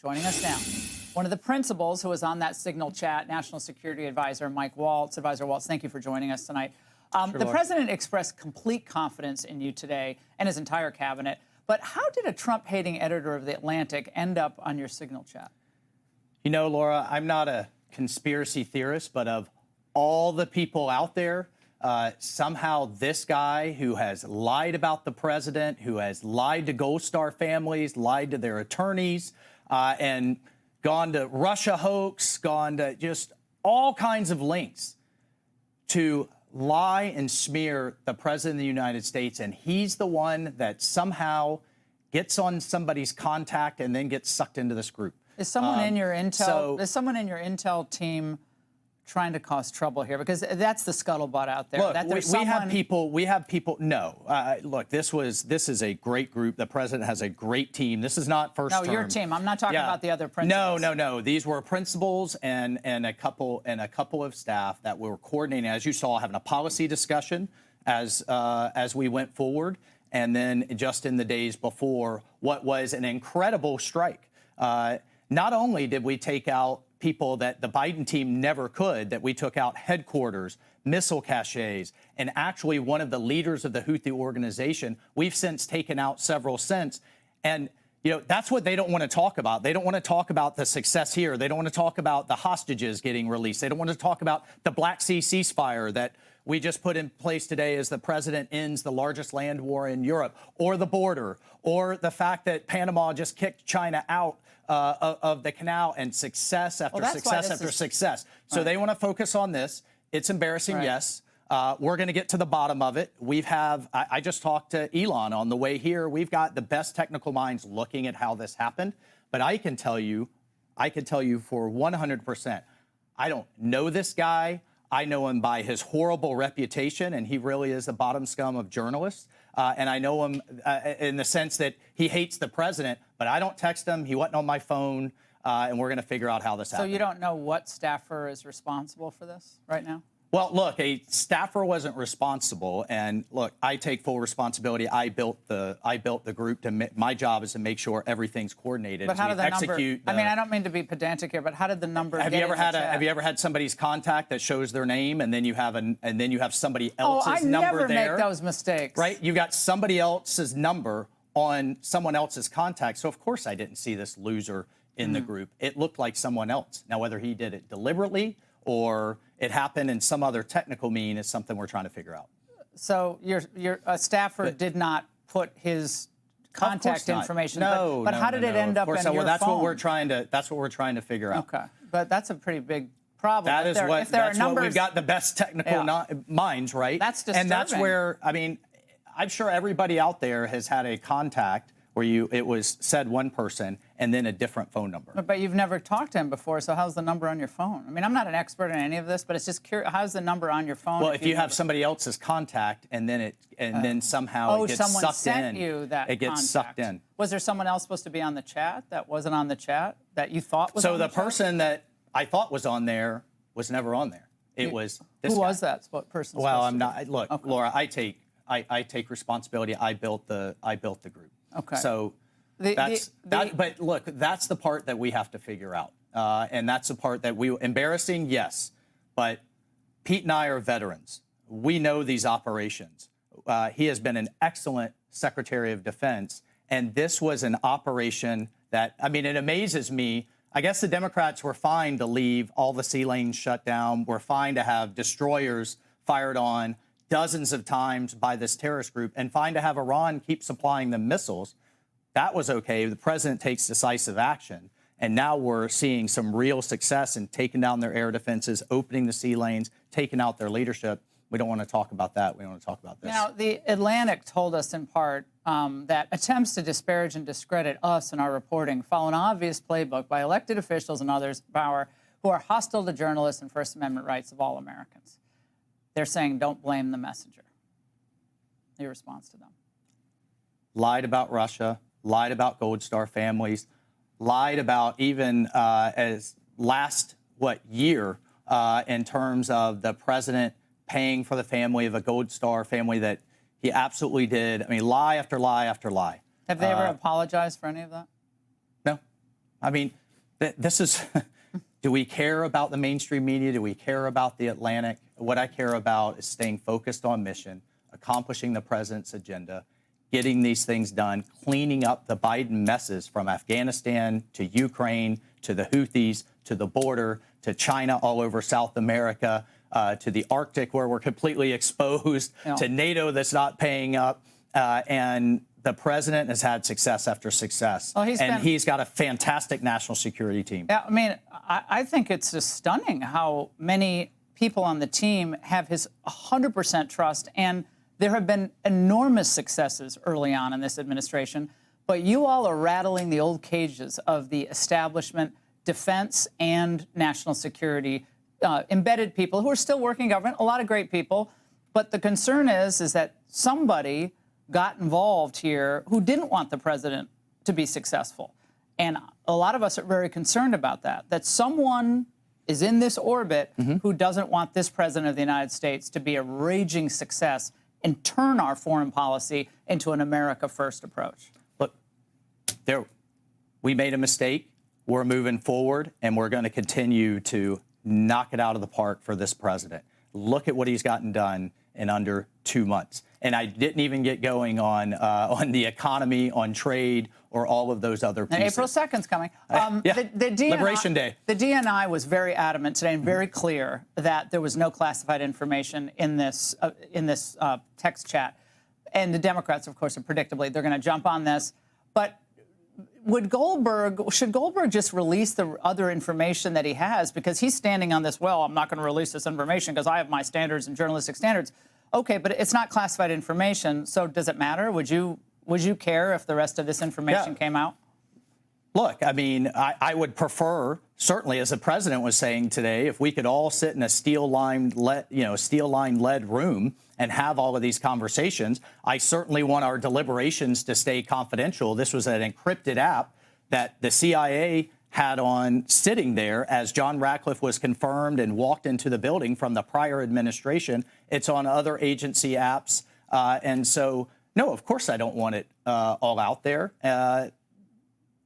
joining us now. One of the principals who was on that Signal chat, National Security Advisor Mike Waltz. Advisor Waltz, thank you for joining us tonight. The president expressed complete confidence in you today and his entire cabinet. But how did a Trump-hating editor of The Atlantic end up on your Signal chat? You know, Laura, I'm not a conspiracy theorist, but of all the people out there, somehow this guy who has lied about the president, who has lied to Gold Star families, lied to their attorneys, and gone to Russia hoax, gone to just all kinds of links to lie and smear the president of the United States. And he's the one that somehow gets on somebody's contact and then gets sucked into this group. Is someone in your intel? Is someone in your intel team trying to cause trouble here? Because that's the scuttlebutt out there. Look, that we have people. We have people. No, look, this is a great group. The president has a great team. This is not first term. No, your team. I'm not talking about the other principals. No. These were principals and a couple of staff that were coordinating, as you saw, having a policy discussion as we went forward, and then just in the days before what was an incredible strike. Not only did we take out people that the Biden team never could, that we took out headquarters, missile caches, and actually one of the leaders of the Houthi organization, we've since taken out several since. And, you know, that's what they don't want to talk about. They don't want to talk about the success here. They don't want to talk about the hostages getting released. They don't want to talk about the Black Sea ceasefire that we just put in place today as the president ends the largest land war in Europe, or the border, or the fact that Panama just kicked China out of the canal, and success after success after success. So they want to focus on this. It's embarrassing, yes. We're going to get to the bottom of it. I just talked to Elon on the way here. We've got the best technical minds looking at how this happened. But I can tell you for 100%, I don't know this guy. I know him by his horrible reputation, and he really is the bottom scum of journalists. And I know him in the sense that he hates the president, but I don't text him. He wasn't on my phone, and we're going to figure out how this happened. So you don't know what staffer is responsible for this right now? Well, look, a staffer wasn't responsible, and look, I take full responsibility. I built the group. My job is to make sure everything's coordinated. But how did the number? I mean, I don't mean to be pedantic here, but how did the number? Have you ever had somebody's contact that shows their name, and then you have somebody else's number there? I never make those mistakes. Right? You got somebody else's number on someone else's contact. So of course I didn't see this loser in the group. It looked like someone else. Now whether he did it deliberately or it happened in some other technical mean is something we're trying to figure out. So your staffer did not put his contact information. No, but how did it end up in your phone? Well, that's what we're trying to figure out. Okay, but that's a pretty big problem. That's what we've got the best technical minds, right? That's disturbing. And that's where, I mean, I'm sure everybody out there has had a contact where it was said one person and then a different phone number. But you've never talked to him before, so how's the number on your phone? I mean, I'm not an expert in any of this, but it's just curious. How's the number on your phone? Well, if you have somebody else's contact and then then somehow it gets sucked in. someone sent you that it gets sucked in. Was there someone else supposed to be on the chat that wasn't on the chat that you thought was on the chat? So the person that I thought was on there was never on there. It was this guy. Who was that? What person? Well, I'm not. Look, okay. Laura, I take responsibility. I built the group. Okay. So but look, that's the part that we have to figure out, and that's the part that embarrassing, yes, but Pete and I are veterans. We know these operations. He has been an excellent Secretary of Defense, and this was an operation that, I mean, it amazes me. I guess the Democrats were fine to leave all the sea lanes shut down. We're fine to have destroyers fired on dozens of times by this terrorist group, and fine to have Iran keep supplying them missiles. That was okay. The president takes decisive action. And now we're seeing some real success in taking down their air defenses, opening the sea lanes, taking out their leadership. We don't want to talk about that. We want to talk about this. Now, the Atlantic told us in part that attempts to disparage and discredit us and our reporting follow an obvious playbook by elected officials and others of power who are hostile to journalists and First Amendment rights of all Americans. They're saying don't blame the messenger. Your response to them? Lied about Russia. Lied about Gold Star families, lied about even as last, year in terms of the president paying for the family of a Gold Star family that he absolutely did. I mean, lie after lie after lie. Have they ever apologized for any of that? No. I mean, this is, do we care about the mainstream media? Do we care about the Atlantic? What I care about is staying focused on mission, accomplishing the president's agenda, getting these things done, cleaning up the Biden messes from Afghanistan to Ukraine to the Houthis to the border to China all over South America to the Arctic where we're completely exposed to NATO that's not paying up. And the president has had success after success. Well, he's got a fantastic national security team. Yeah, I mean, I think it's just stunning how many people on the team have his 100% trust, and there have been enormous successes early on in this administration, but you all are rattling the old cages of the establishment, defense and national security, embedded people who are still working in government, a lot of great people. But the concern is that somebody got involved here who didn't want the president to be successful. And a lot of us are very concerned about that someone is in this orbit who doesn't want this president of the United States to be a raging success and turn our foreign policy into an America First approach. Look, we made a mistake. We're moving forward, and we're going to continue to knock it out of the park for this president. Look at what he's gotten done in under 2 months. And I didn't even get going on the economy, on trade, or all of those other pieces. April 2nd's coming. The DNI, Liberation Day. The DNI was very adamant today and very clear that there was no classified information in this text chat. And the Democrats, of course, are predictably, they're going to jump on this. But should Goldberg just release the other information that he has? Because he's standing on this, well, I'm not going to release this information because I have my standards and journalistic standards. Okay, but it's not classified information, so does it matter? Would you care if the rest of this information came out? Look, I mean, I would prefer, certainly, as the president was saying today, if we could all sit in a steel-lined lead room and have all of these conversations. I certainly want our deliberations to stay confidential. This was an encrypted app that the CIA had on sitting there as John Ratcliffe was confirmed and walked into the building from the prior administration. It's on other agency apps. And so, no, of course I don't want it all out there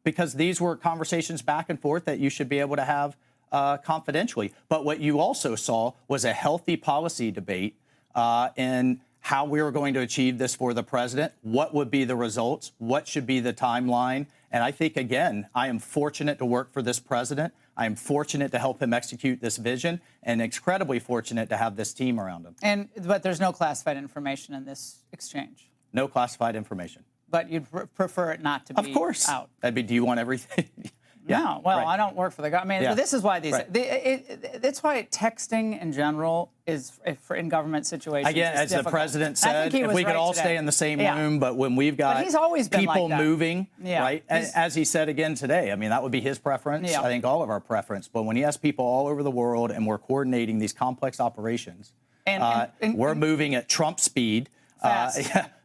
because these were conversations back and forth that you should be able to have confidentially. But what you also saw was a healthy policy debate in how we were going to achieve this for the president, what would be the results, what should be the timeline. And I think, again, I am fortunate to work for this president. I am fortunate to help him execute this vision and incredibly fortunate to have this team around him. But there's no classified information in this exchange. No classified information. But you'd prefer it not to be out. Of course. That'd be, do you want everything? Yeah, no, well, right. I don't work for the government. I mean, this is why that's why texting in general is in government situations. Again, as difficult. The president said, if we could all stay in the same room, but when we've got people moving, right? As he said again today, I mean, that would be his preference. I think all of our preference. But when he has people all over the world and we're coordinating these complex operations, we're moving at Trump speed.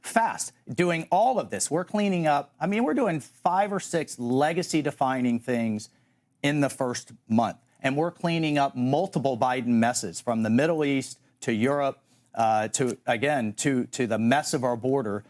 Fast. Doing all of this. We're cleaning up. I mean, we're doing 5 or 6 legacy-defining things in the first month. And we're cleaning up multiple Biden messes from the Middle East to Europe to the mess of our border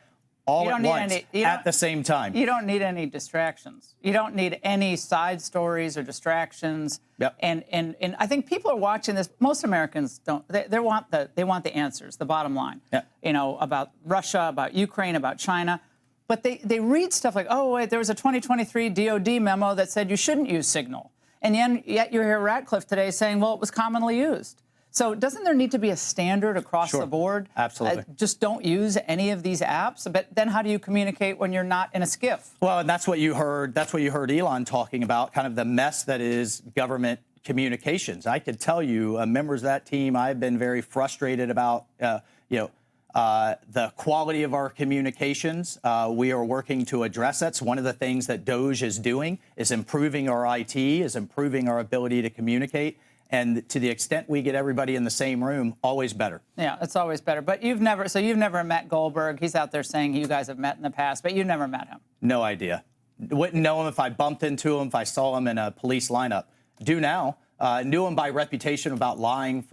all at once at the same time. You don't need any distractions. You don't need any side stories or distractions. Yep. And I think people are watching this. Most Americans don't. They want the answers, the bottom line. Yep. You know, about Russia, about Ukraine, about China. But they read stuff like, oh, wait, there was a 2023 DOD memo that said you shouldn't use Signal. And yet you hear Ratcliffe today saying, well, it was commonly used. So doesn't there need to be a standard across the board? Absolutely. Just don't use any of these apps. But then how do you communicate when you're not in a skiff? Well, and that's what you heard. That's what you heard Elon talking about, kind of the mess that is government communications. I could tell you, members of that team, I've been very frustrated about, the quality of our communications. We are working to address that. So one of the things that DOJ is doing is improving our IT, is improving our ability to communicate. And to the extent we get everybody in the same room, always better. Yeah, it's always better. But you've never met Goldberg. He's out there saying you guys have met in the past, but you've never met him. No idea. Wouldn't know him if I bumped into him, if I saw him in a police lineup. Do now. Knew him by reputation about lying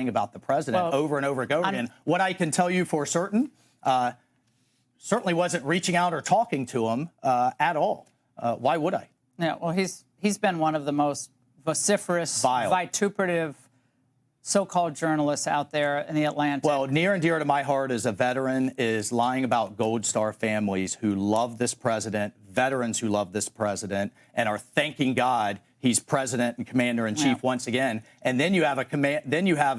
about the president over and over again. What I can tell you for certain, certainly wasn't reaching out or talking to him at all. Why would I? Yeah, well, he's been one of the most vociferous, vituperative so-called journalists out there in the Atlantic. Well, near and dear to my heart as a veteran is lying about Gold Star families who love this president, veterans who love this president, and are thanking God he's president and commander-in-chief once again. And then you have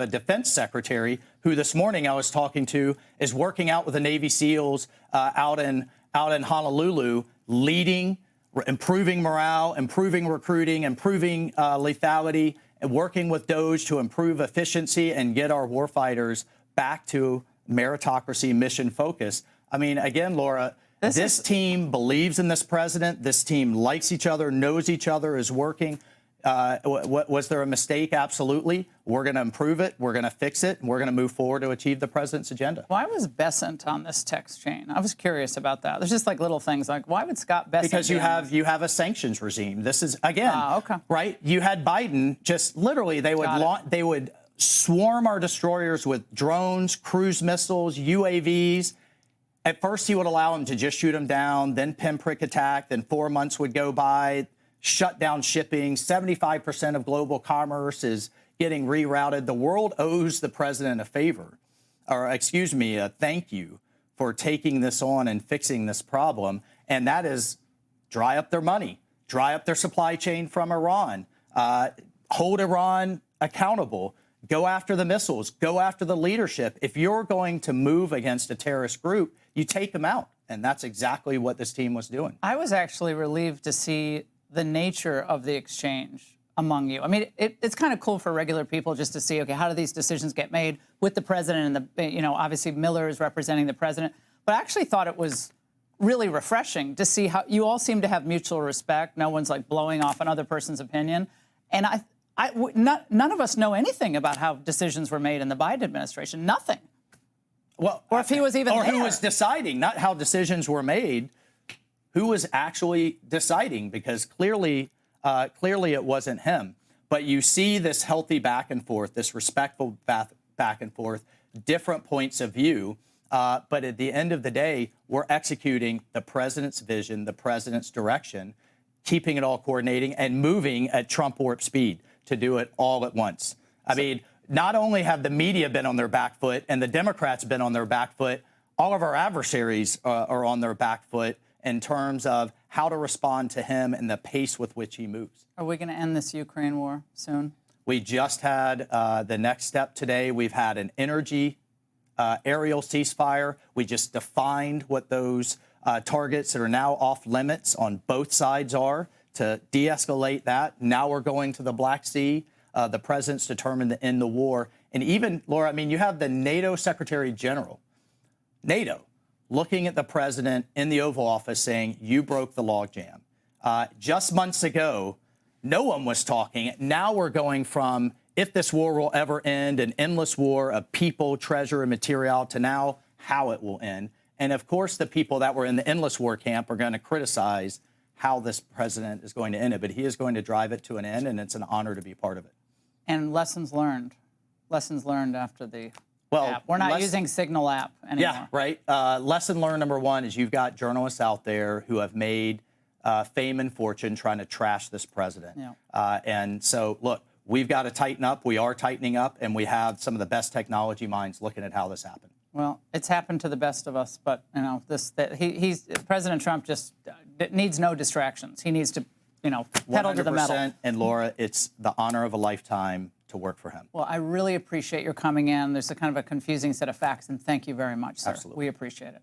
a defense secretary who this morning I was talking to is working out with the Navy SEALs out in Honolulu, leading, improving morale, improving recruiting, improving lethality, and working with DOGE to improve efficiency and get our warfighters back to meritocracy mission focus. I mean, again, Laura, this team believes in this president. This team likes each other, knows each other, is working. Was there a mistake? Absolutely. We're going to improve it. We're going to fix it. And we're going to move forward to achieve the president's agenda. Why was Bessent on this text chain? I was curious about that. There's just like little things like, why would Scott Bessent? Because you have a sanctions regime. This is, again, right? You had Biden just literally, they would swarm our destroyers with drones, cruise missiles, UAVs. At first, he would allow them to just shoot them down, then pinprick attack, then 4 months would go by, shut down shipping. 75% of global commerce is getting rerouted. The world owes the president a favor, or excuse me, a thank you for taking this on and fixing this problem. And that is dry up their money, dry up their supply chain from Iran, hold Iran accountable, go after the missiles, go after the leadership. If you're going to move against a terrorist group, you take them out. And that's exactly what this team was doing. I was actually relieved to see the nature of the exchange among you. I mean, it's kind of cool for regular people just to see, okay, how do these decisions get made with the president and the, obviously Miller is representing the president. But I actually thought it was really refreshing to see how you all seem to have mutual respect. No one's like blowing off another person's opinion. And none of us know anything about how decisions were made in the Biden administration. Nothing. Well, or if he was even or there. Who was deciding, not how decisions were made, who was actually deciding, because clearly it wasn't him. But you see this healthy back and forth, this respectful back and forth, different points of view. But at the end of the day, we're executing the president's vision, the president's direction, keeping it all coordinating and moving at Trump warp speed to do it all at once. I mean, not only have the media been on their back foot and the Democrats been on their back foot, all of our adversaries are on their back foot in terms of how to respond to him and the pace with which he moves. Are we going to end this Ukraine war soon? We just had the next step today. We've had an energy aerial ceasefire. We just defined what those targets that are now off limits on both sides are to de-escalate that. Now we're going to the Black Sea. The president's determined to end the war. And even, Laura, I mean, you have the NATO Secretary General, NATO, looking at the president in the Oval Office saying, you broke the logjam. Just months ago, no one was talking. Now we're going from, if this war will ever end, an endless war of people, treasure, and material, to now how it will end. And of course, the people that were in the endless war camp are going to criticize how this president is going to end it. But he is going to drive it to an end, and it's an honor to be part of it. And lessons learned after the app. We're not using Signal app anymore. Yeah, right. Lesson learned number one is you've got journalists out there who have made fame and fortune trying to trash this president. Yeah. And so, look, we've got to tighten up. We are tightening up, and we have some of the best technology minds looking at how this happened. Well, it's happened to the best of us, but President Trump just needs no distractions. He needs to, pedal to the metal. And Laura, it's the honor of a lifetime to work for him. Well, I really appreciate your coming in. There's a kind of a confusing set of facts, and thank you very much, sir. Absolutely. We appreciate it.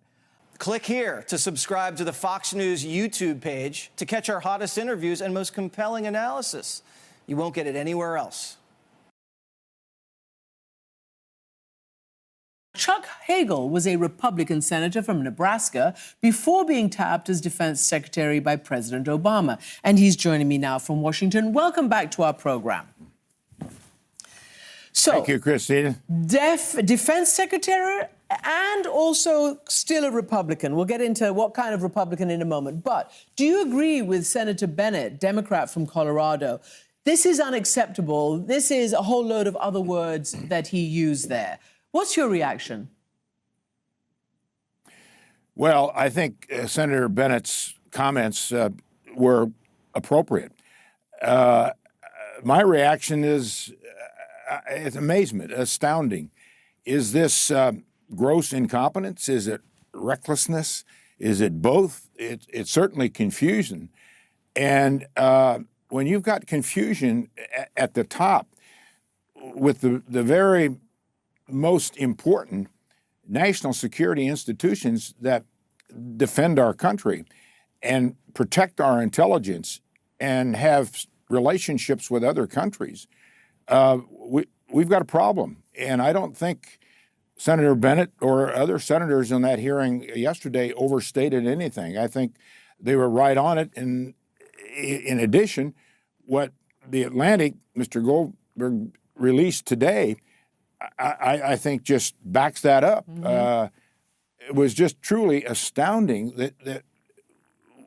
Click here to subscribe to the Fox News YouTube page to catch our hottest interviews and most compelling analysis. You won't get it anywhere else. Chuck Hagel was a Republican senator from Nebraska before being tapped as defense secretary by President Obama. And he's joining me now from Washington. Welcome back to our program. So, thank you, Christine. Defense secretary and also still a Republican. We'll get into what kind of Republican in a moment. But do you agree with Senator Bennett, Democrat from Colorado? This is unacceptable. This is a whole load of other words that he used there. What's your reaction? Well, I think Senator Bennett's comments were appropriate. My reaction is amazement, astounding. Is this gross incompetence? Is it recklessness? Is it both? It's certainly confusion. And when you've got confusion at the top with the very most important national security institutions that defend our country and protect our intelligence and have relationships with other countries, we've got a problem. And I don't think Senator Bennett or other senators in that hearing yesterday overstated anything. I think they were right on it. And in addition, what the Atlantic, Mr. Goldberg, released today, I think just backs that up. It was just truly astounding that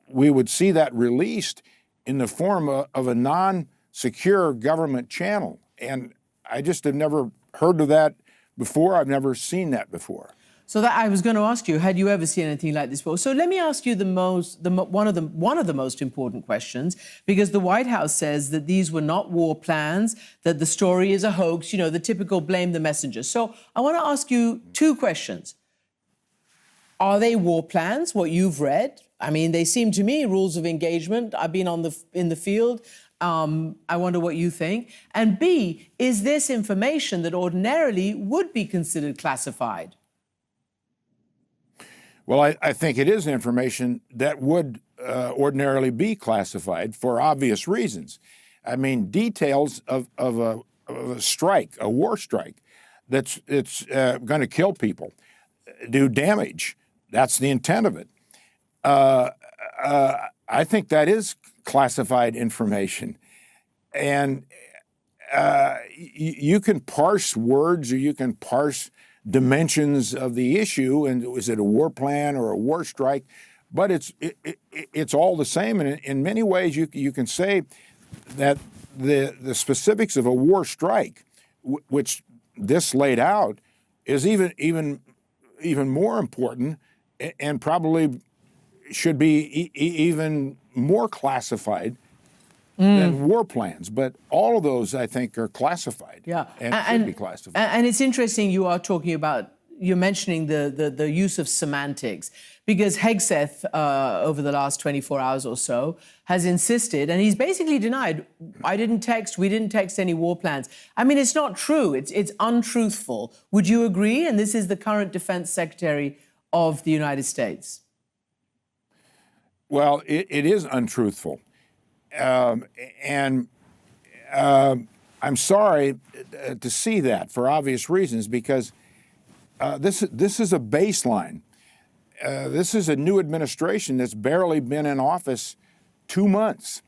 we would see that released in the form of a non-secure government channel. And I just have never heard of that before. I've never seen that before. So that I was going to ask you, had you ever seen anything like this before? So let me ask you one of the most important questions, because the White House says that these were not war plans, that the story is a hoax, you know, the typical blame the messenger. So I want to ask you two questions. Are they war plans, what you've read? I mean, they seem to me rules of engagement. I've been in the field. I wonder what you think. And B, is this information that ordinarily would be considered classified? Well, I think it is information that would ordinarily be classified for obvious reasons. I mean, details of a strike, a war strike, it's going to kill people, do damage. That's the intent of it. I think that is classified information. And you can parse words, or you can parse dimensions of the issue, and is it a war plan or a war strike? But it's all the same, and in many ways you can say that the specifics of a war strike, which this laid out, is even more important, and probably should be even more classified than war plans. But all of those, I think, are classified. Yeah, and should be classified. And it's interesting you're mentioning the use of semantics, because Hegseth, over the last 24 hours or so, has insisted, and he's basically denied, we didn't text any war plans. I mean, it's not true. It's untruthful. Would you agree? And this is the current Defense Secretary of the United States. Well, it is untruthful. And I'm sorry to see that for obvious reasons, because this is a baseline. This is a new administration that's barely been in office 2 months.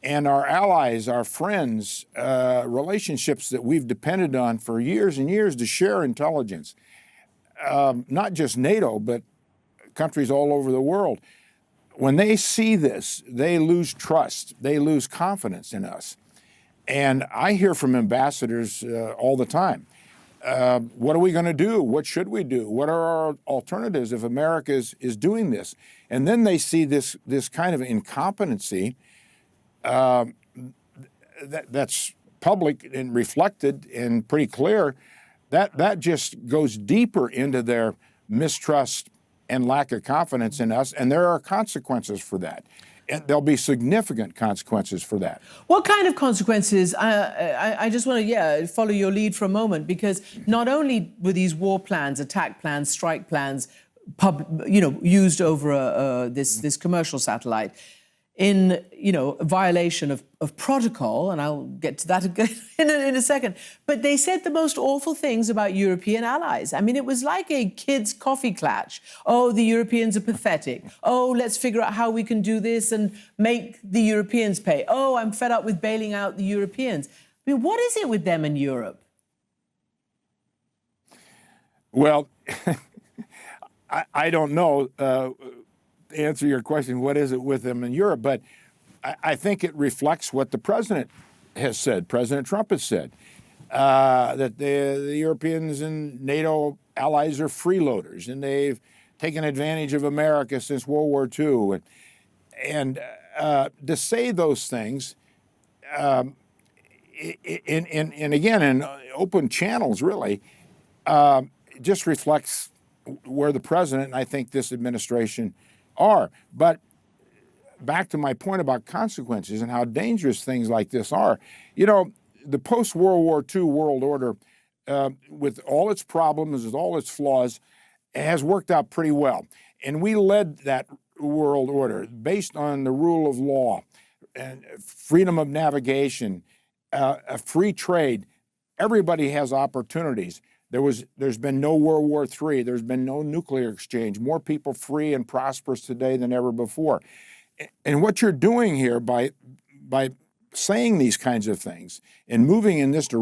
And our allies, our friends, relationships that we've depended on for years and years to share intelligence, not just NATO, but countries all over the world. When they see this, they lose trust. They lose confidence in us. And I hear from ambassadors all the time. What are we going to do? What should we do? What are our alternatives if America is doing this? And then they see this kind of incompetency that's public and reflected and pretty clear. That just goes deeper into their mistrust and lack of confidence in us, and there are consequences for that. And there'll be significant consequences for that. What kind of consequences? I just want to, follow your lead for a moment, because not only were these war plans, attack plans, strike plans, used over this commercial satellite in, violation of protocol, and I'll get to that again in a second, but they said the most awful things about European allies. I mean, it was like a kid's coffee klatch. Oh, the Europeans are pathetic. Oh, let's figure out how we can do this and make the Europeans pay. Oh, I'm fed up with bailing out the Europeans. I mean, what is it with them in Europe? Well, I don't know. Answer your question, what is it with them in Europe? But I think it reflects what the president has said. President Trump has said that the Europeans and NATO allies are freeloaders, and they've taken advantage of America since World War II. And to say those things, and again in open channels, really, just reflects where the president and I think this administration are. But back to my point about consequences and how dangerous things like this are. You know, the post-World War II world order, with all its problems, with all its flaws, has worked out pretty well. And we led that world order based on the rule of law and freedom of navigation, a free trade. Everybody has opportunities. There's been no World War III. There's been no nuclear exchange. More people free and prosperous today than ever before. And what you're doing here by saying these kinds of things and moving in this direction